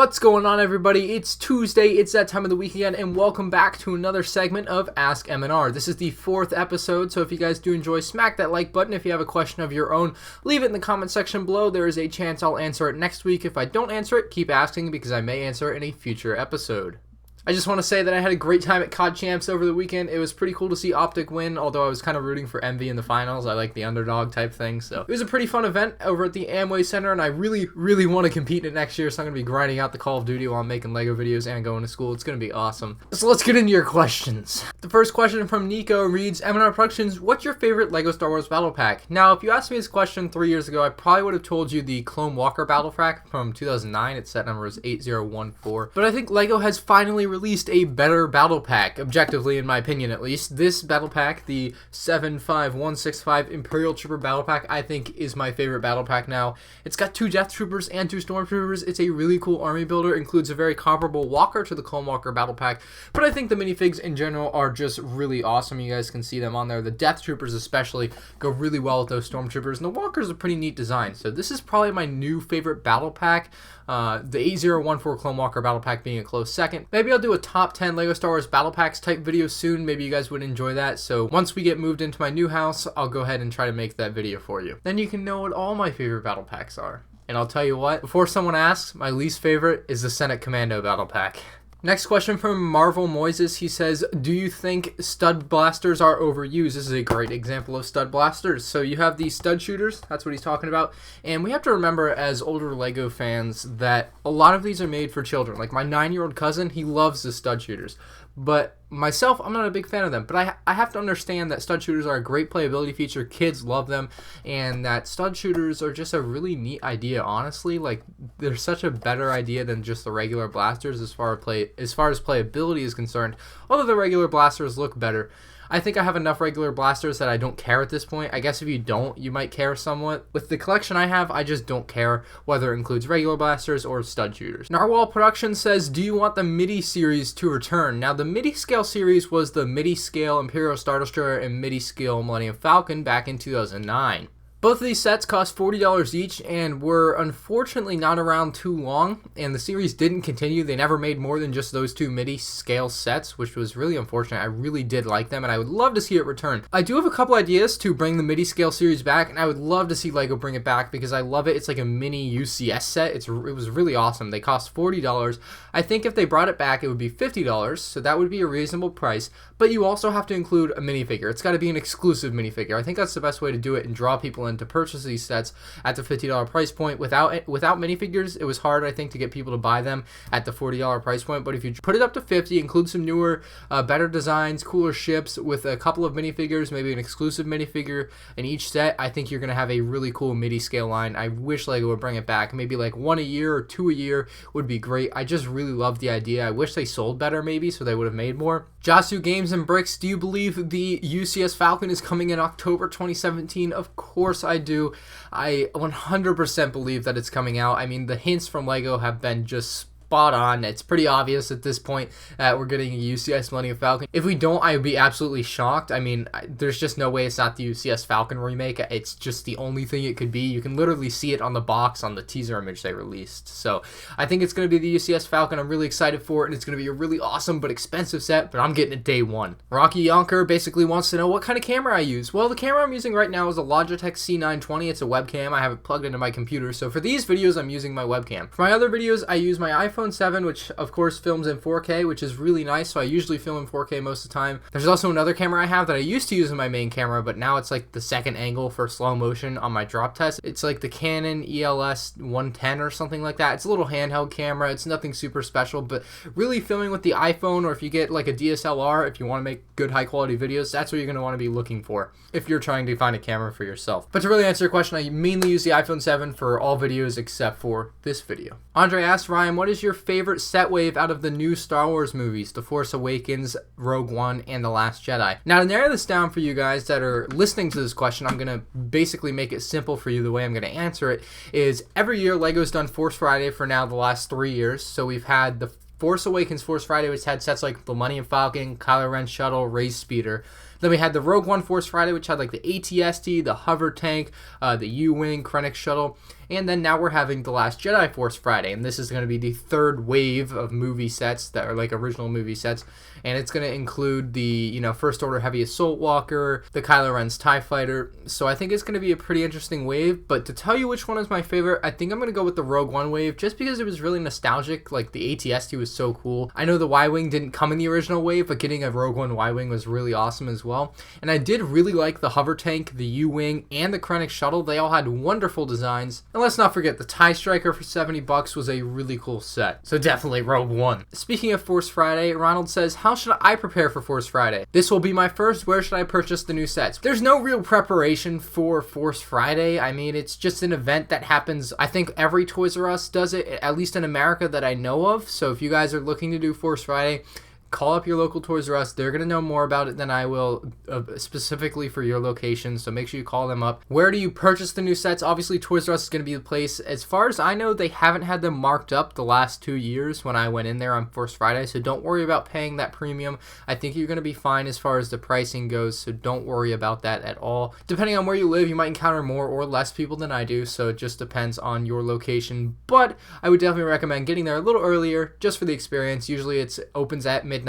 What's going on, everybody? It's Tuesday, it's that time of the week again, and welcome back to another segment of Ask M&R. This is the 4th episode, so if you guys do enjoy, smack that like button. If you have a question of your own, leave it in the comment section below. There is a chance I'll answer it next week. If I don't answer it, keep asking because I may answer it in a future episode. I just want to say that I had a great time at COD Champs over the weekend. It was pretty cool to see Optic win, although I was kind of rooting for Envy in the finals. I like the underdog type thing, so it was a pretty fun event over at the Amway Center, and I really want to compete in it next year, so I'm going to be grinding out the Call of Duty while I'm making LEGO videos and going to school. It's going to be awesome. So let's get into your questions. The first question from Nico reads, MandRproductions, what's your favorite LEGO Star Wars Battle Pack? Now, if you asked me this question 3 years ago, I probably would have told you the Clone Walker Battle Pack from 2009. Its set number is 8014. But I think LEGO has finally released a better battle pack, objectively in my opinion at least. This battle pack, the 75165 Imperial Trooper battle pack, I think is my favorite battle pack now. It's got 2 Death Troopers and 2 Stormtroopers. It's a really cool army builder, includes a very comparable walker to the Clone Walker battle pack, but I think the minifigs in general are just really awesome. You guys can see them on there. The Death Troopers especially go really well with those Stormtroopers, and the walker is a pretty neat design. So this is probably my new favorite battle pack. The 8014 Clone Walker battle pack being a close second. Maybe I'll do a top 10 LEGO Star Wars battle packs type video soon. Maybe you guys would enjoy that. So once we get moved into my new house, I'll go ahead and try to make that video for you. Then you can know what all my favorite battle packs are. And I'll tell you what, before someone asks, my least favorite is the Senate Commando battle pack. Next question from Marvel Moises. He says, do you think stud blasters are overused? This is a great example of stud blasters. So you have these stud shooters, that's what he's talking about. And we have to remember as older LEGO fans that a lot of these are made for children. Like my 9-year-old cousin, he loves the stud shooters. But myself, I'm not a big fan of them. But I have to understand that stud shooters are a great playability feature. Kids love them. And that stud shooters are just a really neat idea, honestly. Like, they're such a better idea than just the regular blasters as far as playability is concerned. Although the regular blasters look better. I think I have enough regular blasters that I don't care at this point. I guess if you don't, you might care somewhat. With the collection I have, I just don't care whether it includes regular blasters or stud shooters. MandRproductions says, do you want the MIDI Series to return? Now, the MIDI Scale series was the MIDI Scale Imperial Star Destroyer and MIDI Scale Millennium Falcon back in 2009. Both of these sets cost $40 each and were unfortunately not around too long, and the series didn't continue. They never made more than just those 2 MIDI scale sets, which was really unfortunate. I really did like them, and I would love to see it return. I do have a couple ideas to bring the MIDI scale series back, and I would love to see LEGO bring it back because I love it. It's like a mini UCS set. It was really awesome. They cost $40. I think if they brought it back, it would be $50, so that would be a reasonable price, but you also have to include a minifigure. It's got to be an exclusive minifigure. I think that's the best way to do it and draw people in to purchase these sets at the $50 price point. Without minifigures, it was hard, I think, to get people to buy them at the $40 price point, but if you put it up to $50, include some newer, better designs, cooler ships with a couple of minifigures, maybe an exclusive minifigure in each set, I think you're going to have a really cool MIDI scale line. I wish LEGO would bring it back. Maybe like 1 a year or 2 a year would be great. I just really love the idea. I wish they sold better maybe so they would have made more. Jasu Games and Bricks, do you believe the UCS Falcon is coming in October 2017? Of course I do. I 100% believe that it's coming out. I mean, the hints from LEGO have been just spot on. It's pretty obvious at this point that we're getting a UCS Millennium Falcon. If we don't, I would be absolutely shocked. I mean, there's just no way it's not the UCS Falcon remake. It's just the only thing it could be. You can literally see it on the box on the teaser image they released. So I think it's going to be the UCS Falcon. I'm really excited for it, and it's going to be a really awesome but expensive set, but I'm getting it day one. Rocky Yonker basically wants to know what kind of camera I use. Well, the camera I'm using right now is a Logitech C920. It's a webcam. I have it plugged into my computer. So for these videos, I'm using my webcam. For my other videos, I use my iPhone 7, which of course films in 4K, which is really nice, so I usually film in 4K most of the time. There's also another camera I have that I used to use in my main camera, but now it's like the second angle for slow motion on my drop test. It's like the Canon ELS 110 or something like that. It's a little handheld camera. It's nothing super special, but really filming with the iPhone, or if you get like a DSLR, if you want to make good high quality videos, that's what you're going to want to be looking for if you're trying to find a camera for yourself. But to really answer your question, I mainly use the iPhone 7 for all videos except for this video. Andre asked, Ryan, what is your favorite set wave out of the new Star Wars movies, The Force Awakens, Rogue One, and The Last Jedi? Now, to narrow this down for you guys that are listening to this question, I'm going to basically make it simple for you. The way I'm going to answer it is every year LEGO's done Force Friday for now the last 3 years. So we've had the Force Awakens Force Friday, which had sets like the Millennium Falcon, Kylo Ren Shuttle, Rey's Speeder. Then we had the Rogue One Force Friday, which had like the AT-ST, the hover tank, the U-Wing, Krennic shuttle. And then now we're having The Last Jedi Force Friday, and this is going to be the third wave of movie sets that are like original movie sets, and it's going to include the, First Order Heavy Assault Walker, the Kylo Ren's TIE Fighter, so I think it's going to be a pretty interesting wave. But to tell you which one is my favorite, I think I'm going to go with the Rogue One wave, just because it was really nostalgic. Like, the AT-ST was so cool. I know the Y-Wing didn't come in the original wave, but getting a Rogue One Y-Wing was really awesome as well. And I did really like the hover tank, the U-Wing, and the Krennic shuttle. They all had wonderful designs. And let's not forget, the TIE Striker for $70 was a really cool set. So definitely Rogue One. Speaking of Force Friday, Ronald says, how should I prepare for Force Friday? This will be my first. Where should I purchase the new sets? There's no real preparation for Force Friday. I mean, it's just an event that happens. I think every Toys R Us does it, at least in America that I know of. So if you guys are looking to do Force Friday, call up your local Toys R Us. They're going to know more about it than I will, specifically for your location, so make sure you call them up. Where do you purchase the new sets? Obviously, Toys R Us is going to be the place. As far as I know, they haven't had them marked up the last 2 years when I went in there on Force Friday, so don't worry about paying that premium. I think you're going to be fine as far as the pricing goes, so don't worry about that at all. Depending on where you live, you might encounter more or less people than I do, so it just depends on your location, but I would definitely recommend getting there a little earlier just for the experience. Usually it opens at midnight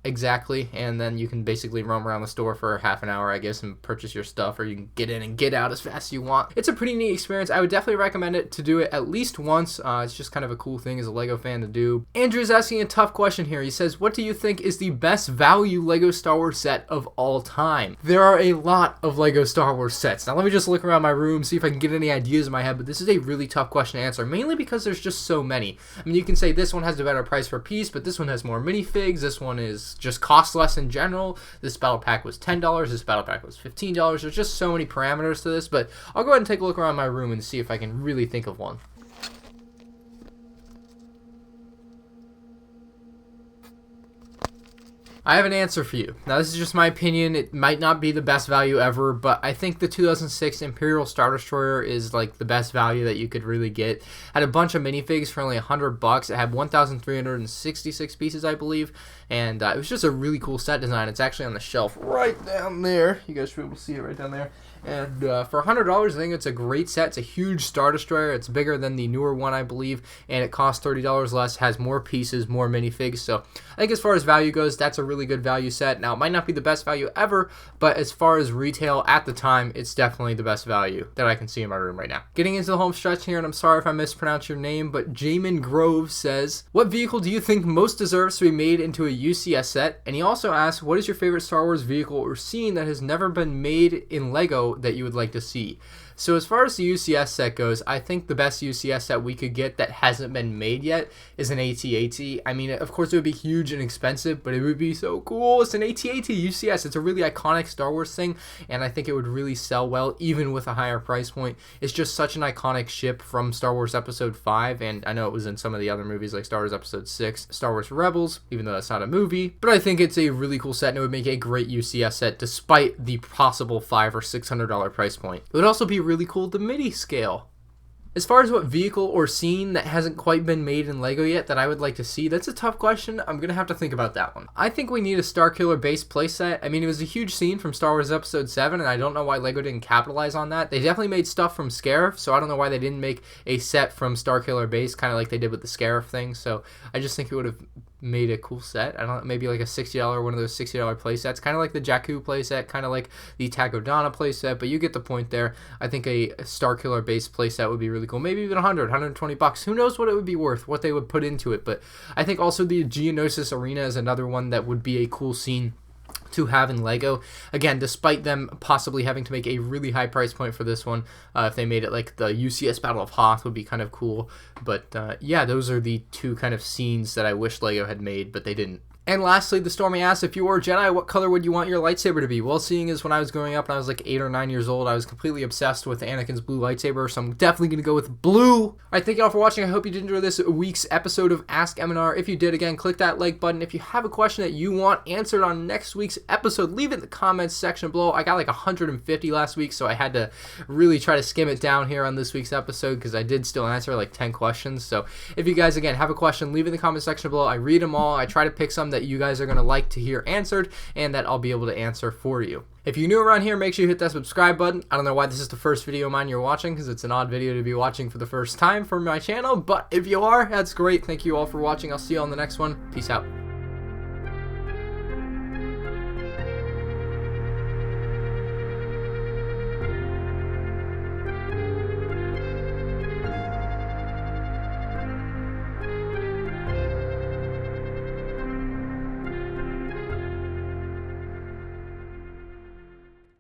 exactly, and then you can basically roam around the store for half an hour, I guess, and purchase your stuff, or you can get in and get out as fast as you want. It's a pretty neat experience. I would definitely recommend it to do it at least once. It's just kind of a cool thing as a Lego fan to do. Andrew's asking a tough question here. He says, what do you think is the best value Lego Star Wars set of all time? There are a lot of Lego Star Wars sets. Now let me just look around my room, see if I can get any ideas in my head, but this is a really tough question to answer, mainly because there's just so many. I mean, you can say this one has a better price per piece, but this one has more minifigs, this one is just cost less in general. This battle pack was $10. This battle pack was $15. There's just so many parameters to this, but I'll go ahead and take a look around my room and see if I can really think of one. I have an answer for you. Now, this is just my opinion. It might not be the best value ever, but I think the 2006 Imperial Star Destroyer is like the best value that you could really get. Had a bunch of minifigs for only $100. It had 1,366 pieces, I believe, and it was just a really cool set design. It's actually on the shelf right down there. You guys should be able to see it right down there. And for $100, I think it's a great set. It's a huge Star Destroyer. It's bigger than the newer one, I believe, and it costs $30 less, has more pieces, more minifigs. So I think as far as value goes, that's a really good value set. Now, it might not be the best value ever, but as far as retail at the time, it's definitely the best value that I can see in my room right now. Getting into the home stretch here, and I'm sorry if I mispronounced your name, but Jamin Grove says, what vehicle do you think most deserves to be made into a UCS set? And he also asks, what is your favorite Star Wars vehicle or scene that has never been made in Lego that you would like to see? So as far as the UCS set goes, I think the best UCS set we could get that hasn't been made yet is an AT-AT. I mean, of course it would be huge and expensive, but it would be so cool. It's an AT-AT UCS. It's a really iconic Star Wars thing, and I think it would really sell well, even with a higher price point. It's just such an iconic ship from Star Wars Episode 5, and I know it was in some of the other movies like Star Wars Episode 6, Star Wars Rebels, even though that's not a movie, but I think it's a really cool set, and it would make a great UCS set despite the possible $500 or $600 price point. It would also be really cool, the MIDI scale. As far as what vehicle or scene that hasn't quite been made in Lego yet that I would like to see, that's a tough question. I'm going to have to think about that one. I think we need a Starkiller base playset. I mean, it was a huge scene from Star Wars Episode 7, and I don't know why Lego didn't capitalize on that. They definitely made stuff from Scarif, so I don't know why they didn't make a set from Starkiller base, kind of like they did with the Scarif thing. So I just think it would have made a cool set. I don't know, maybe like a $60, one of those $60 play sets, kind of like the Jakku playset, kind of like the Takodana playset, but you get the point there. I think a Starkiller base playset would be really cool. Maybe even $120. Who knows what it would be worth, what they would put into it. But I think also the Geonosis Arena is another one that would be a cool scene to have in Lego. Again, despite them possibly having to make a really high price point for this one, if they made it like the UCS Battle of Hoth would be kind of cool. But yeah, those are the two kind of scenes that I wish Lego had made, but they didn't. And lastly, the Stormy asks, if you were a Jedi, what color would you want your lightsaber to be? Well, seeing as when I was growing up and I was like 8 or 9 years old, I was completely obsessed with Anakin's blue lightsaber, so I'm definitely going to go with blue. Alright, thank you all for watching. I hope you did enjoy this week's episode of Ask M&R. If you did, again, click that like button. If you have a question that you want answered on next week's episode, leave it in the comments section below. I got like 150 last week, so I had to really try to skim it down here on this week's episode because I did still answer like 10 questions. So if you guys, again, have a question, leave it in the comment section below. I read them all. I try to pick some that you guys are going to like to hear answered and that I'll be able to answer for you. If you're new around here, make sure you hit that subscribe button. I don't know why this is the first video of mine you're watching, because it's an odd video to be watching for the first time for my channel, but if you are, that's great. Thank you all for watching. I'll see you on the next one. Peace out.